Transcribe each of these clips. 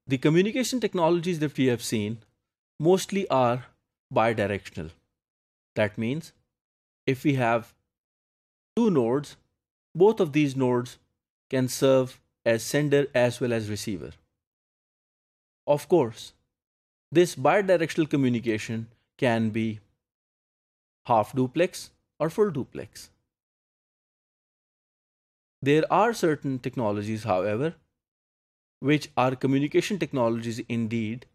The communication technologies that we have seen mostly are bidirectional. That means if we have two nodes, both of these nodes can serve as sender as well as receiver. Of course, this bidirectional communication can be half duplex or full duplex. There are certain technologies, however, which are communication technologies indeed,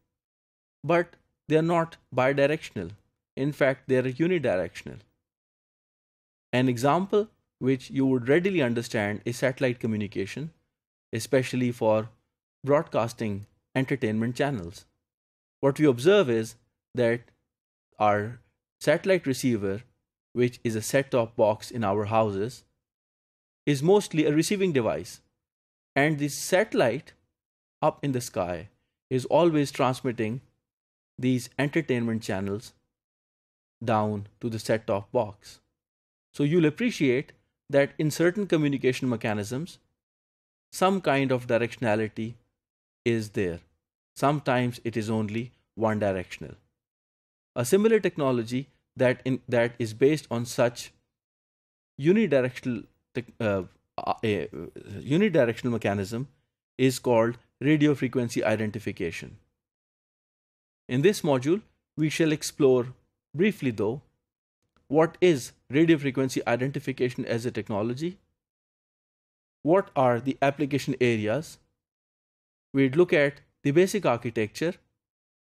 but they are not bidirectional. In fact, they are unidirectional. An example which you would readily understand is satellite communication, especially for broadcasting entertainment channels. What we observe is that our satellite receiver, which is a set-top box in our houses, is mostly a receiving device. And this satellite up in the sky is always transmitting these entertainment channels down to the set-top box. So you'll appreciate that in certain communication mechanisms, some kind of directionality is there. Sometimes it is only one directional. A similar technology that is based on such unidirectional unidirectional mechanism is called radio frequency identification. In this module, we shall explore briefly though what is radio frequency identification as a technology, what are the application areas, we'd look at the basic architecture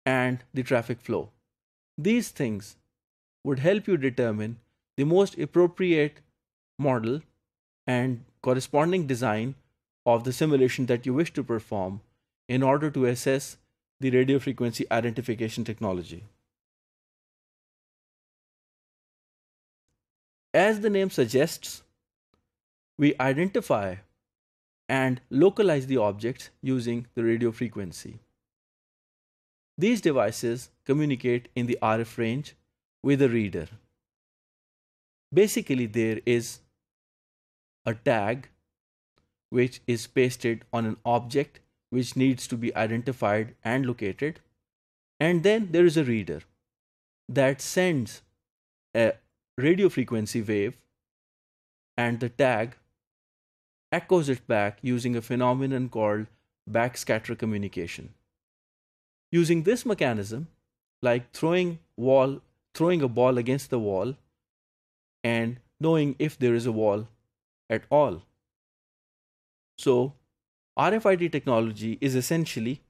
and the traffic flow. These things would help you determine the most appropriate model and corresponding design of the simulation that you wish to perform in order to assess the radio frequency identification technology. As the name suggests, we identify and localize the objects using the radio frequency. These devices communicate in the RF range with a reader. Basically, there is a tag which is pasted on an object which needs to be identified and located, and then there is a reader that sends a radio frequency wave, and the tag echoes it back using a phenomenon called backscatter communication. Using this mechanism, like throwing a ball against the wall and knowing if there is a wall at all. So, RFID technology is essentially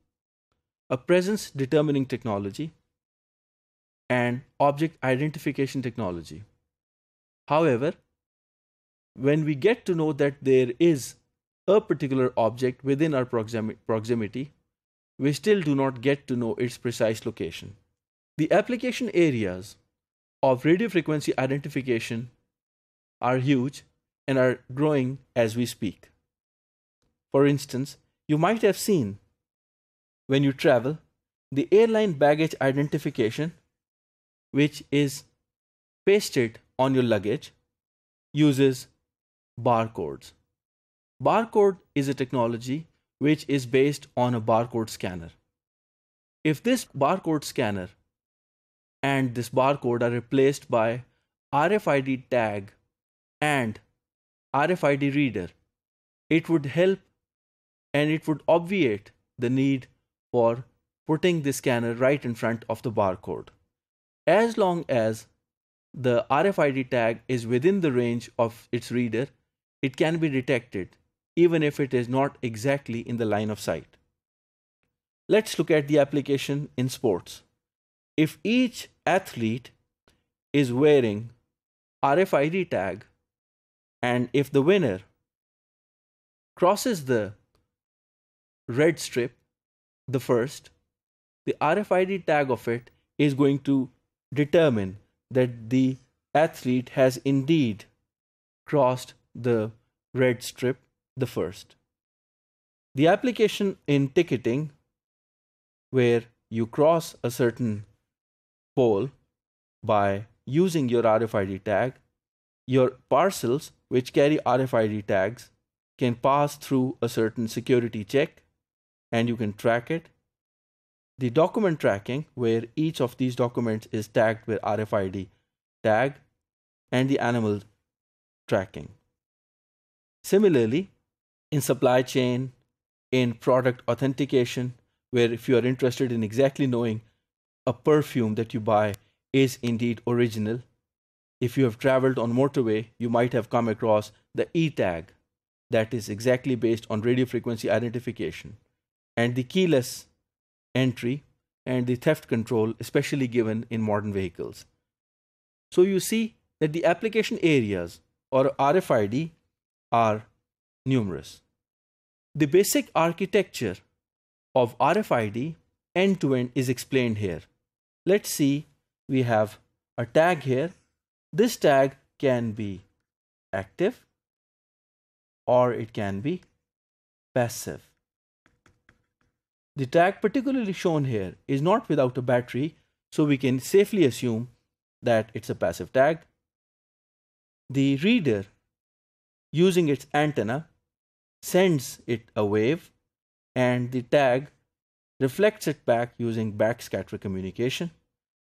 a presence determining technology and object identification technology. However, when we get to know that there is a particular object within our proximity, we still do not get to know its precise location. The application areas of radio frequency identification are huge and are growing as we speak. For instance, you might have seen when you travel the airline baggage identification, which is pasted on your luggage, uses barcodes. Barcode is a technology which is based on a barcode scanner. If this barcode scanner and this barcode are replaced by RFID tag and RFID reader, it would help and it would obviate the need for putting the scanner right in front of the barcode. As long as the RFID tag is within the range of its reader, it can be detected even if it is not exactly in the line of sight. Let's look at the application in sports. If each athlete is wearing RFID tag and if the winner crosses the red strip, the first, the RFID tag of it is going to determine that the athlete has indeed crossed the red strip, the first. The application in ticketing, where you cross a certain pole by using your RFID tag, your parcels which carry RFID tags can pass through a certain security check and you can track it the document tracking, where each of these documents is tagged with RFID tag, and the animal tracking. Similarly, in supply chain, in product authentication, where if you are interested in exactly knowing a perfume that you buy is indeed original, if you have traveled on motorway, you might have come across the E-tag that is exactly based on radio frequency identification, and the keyless entry and the theft control, especially given in modern vehicles. So you see that the application areas or RFID are numerous. The basic architecture of RFID end-to-end is explained here. Let's see, we have a tag here. This tag can be active or it can be passive. The tag particularly shown here is not without a battery, so we can safely assume that it's a passive tag. The reader, using its antenna, sends it a wave, and the tag reflects it back using backscatter communication.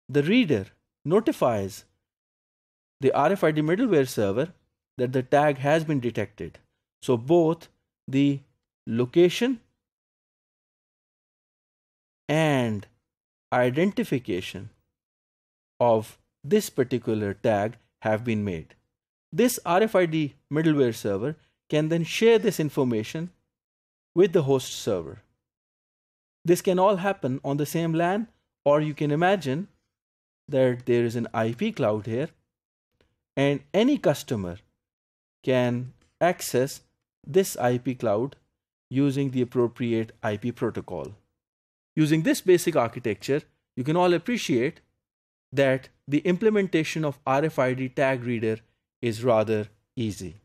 The reader notifies the RFID middleware server that the tag has been detected. So both the location and identification of this particular tag have been made. This RFID middleware server can then share this information with the host server. This can all happen on the same LAN, or you can imagine that there is an IP cloud here, and any customer can access this IP cloud using the appropriate IP protocol. Using this basic architecture, you can all appreciate that the implementation of RFID tag reader is rather easy.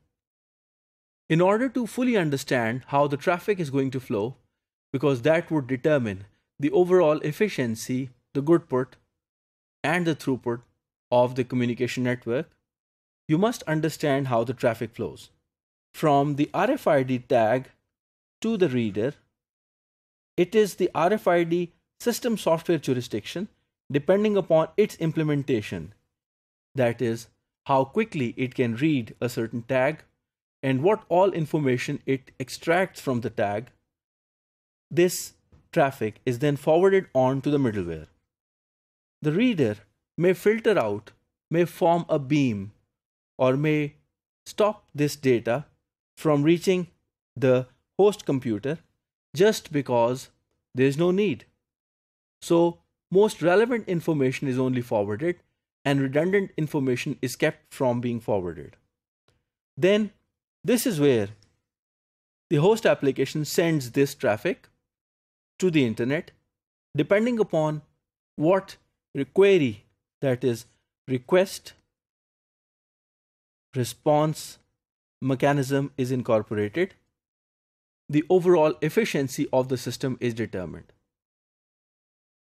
In order to fully understand how the traffic is going to flow, because that would determine the overall efficiency, the goodput, and the throughput of the communication network, you must understand how the traffic flows. From the RFID tag to the reader, it is the RFID system software jurisdiction, depending upon its implementation, that is, how quickly it can read a certain tag and what all information it extracts from the tag. This traffic is then forwarded on to the middleware. The reader may filter out, may form a beam, or may stop this data from reaching the host computer just because there is no need. So most relevant information is only forwarded and redundant information is kept from being forwarded. Then this is where the host application sends this traffic to the internet, depending upon what query, that is, request response mechanism is incorporated, the overall efficiency of the system is determined.